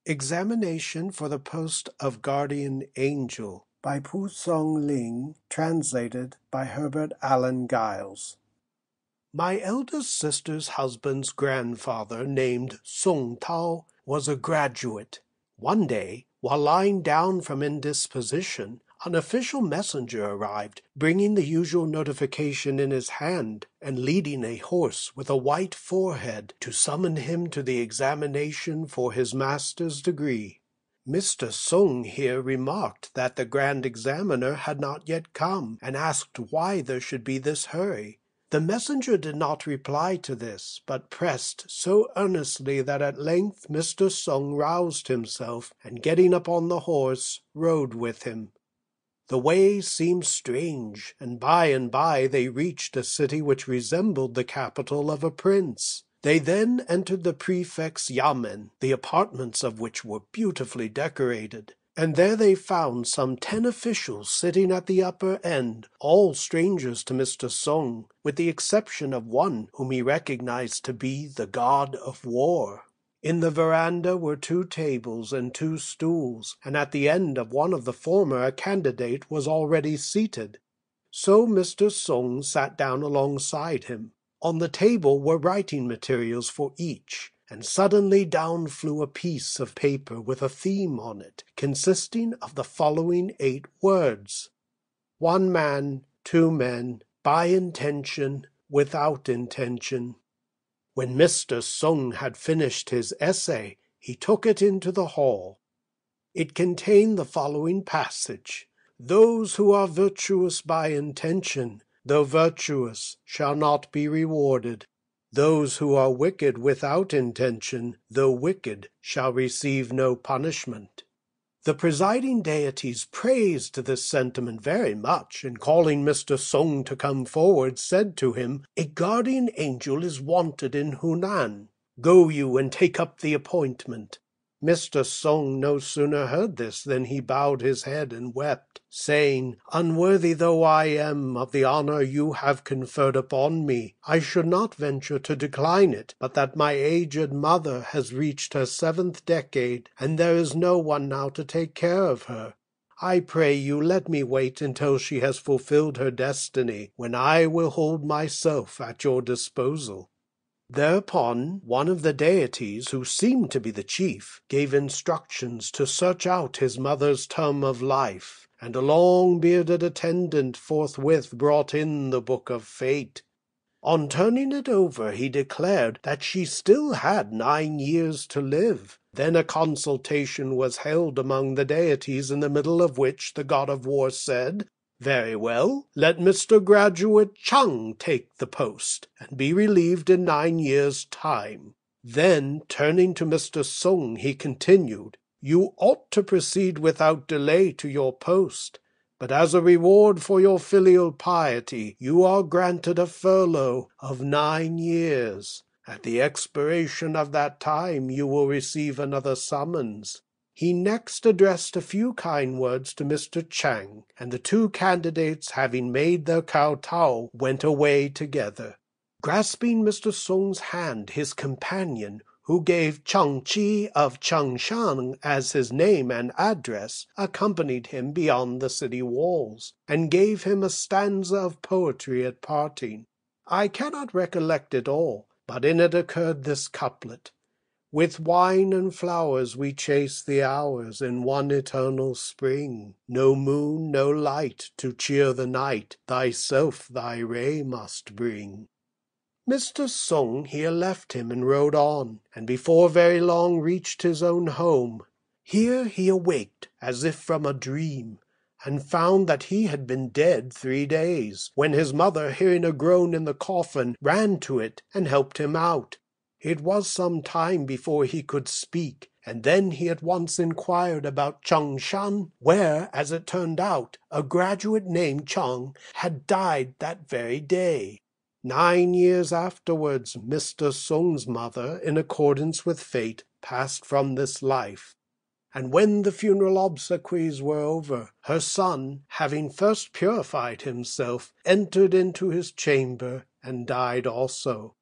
Examination for the Post of Guardian Angel by Songling, translated by Herbert Allen Giles. My eldest sister's husband's grandfather, named Song Tao, was a graduate. One day, while lying down from indisposition, an official messenger arrived, bringing the usual notification in his hand, and leading a horse with a white forehead to summon him to the examination for his master's degree. Mr. Song here remarked that the grand examiner had not yet come, and asked why there should be this hurry. The messenger did not reply to this, but pressed so earnestly that at length Mr. Song roused himself, and getting upon the horse, rode with him. The way seemed strange, and by they reached a city which resembled the capital of a prince. They then entered the prefect's yamen, the apartments of which were beautifully decorated, and there they found some 10 officials sitting at the upper end, all strangers to Mr. Song, with the exception of one whom he recognized to be the god of war. In the veranda were 2 tables and 2 stools, and at the end of one of the former a candidate was already seated. So Mr. Song sat down alongside him. On the table were writing materials for each, and suddenly down flew a piece of paper with a theme on it, consisting of the following 8 words: 1 man, 2 men, by intention, without intention. When Mr. Song had finished his essay, he took it into the hall. It contained the following passage: Those who are virtuous by intention, though virtuous, shall not be rewarded. Those who are wicked without intention, though wicked, shall receive no punishment. The presiding deities praised this sentiment very much, and calling Mr. Song to come forward, said to him, A guardian angel is wanted in Hunan. Go you and take up the appointment. Mr. Song no sooner heard this than he bowed his head and wept, saying, Unworthy though I am of the honor you have conferred upon me, I should not venture to decline it, but that my aged mother has reached her 7th decade, and there is no one now to take care of her. I pray you let me wait until she has fulfilled her destiny, when I will hold myself at your disposal. Thereupon one of the deities, who seemed to be the chief, gave instructions to search out his mother's term of life, and a long-bearded attendant forthwith brought in the book of fate. On turning it over, he declared that she still had 9 years to live. Then a consultation was held among the deities, in the middle of which the god of war said, Very well, let Mr. Graduate Chang take the post, and be relieved in 9 years' time. Then, turning to Mr. Song, he continued, You ought to proceed without delay to your post, but as a reward for your filial piety, you are granted a furlough of 9 years. At the expiration of that time you will receive another summons. He next addressed a few kind words to Mr. Chang, and the 2 candidates, having made their kowtow, went away together. Grasping Mr. Song's hand, his companion, who gave Chang Chi of Changshan as his name and address, accompanied him beyond the city walls, and gave him a stanza of poetry at parting. I cannot recollect it all, but in it occurred this couplet: With wine and flowers we chase the hours in one eternal spring. No moon, no light to cheer the night, thyself thy ray must bring. Mr. Song here left him and rode on, and before very long reached his own home. Here he awaked, as if from a dream, and found that he had been dead 3 days, when his mother, hearing a groan in the coffin, ran to it and helped him out. It was some time before he could speak, and then he at once inquired about Changshan, where, as it turned out, a graduate named Chang had died that very day. 9 years afterwards, Mr. Song's mother, in accordance with fate, passed from this life. And when the funeral obsequies were over, her son, having first purified himself, entered into his chamber and died also.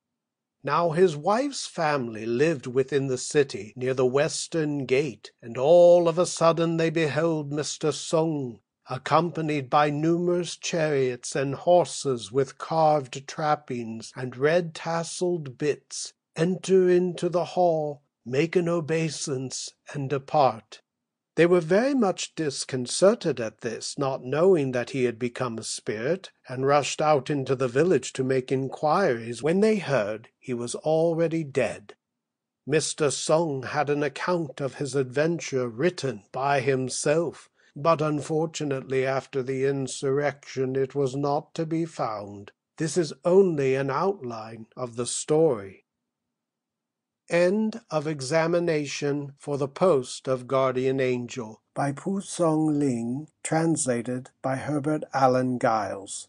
Now his wife's family lived within the city, near the western gate, and all of a sudden they beheld Mr. Song, accompanied by numerous chariots and horses with carved trappings and red tasselled bits, enter into the hall, make an obeisance, and depart. They were very much disconcerted at this, not knowing that he had become a spirit, and rushed out into the village to make inquiries, when they heard he was already dead. Mr. Song had an account of his adventure written by himself, but unfortunately after the insurrection it was not to be found. This is only an outline of the story. End of examination for the post of guardian angel by Songling, translated by Herbert Allen Giles.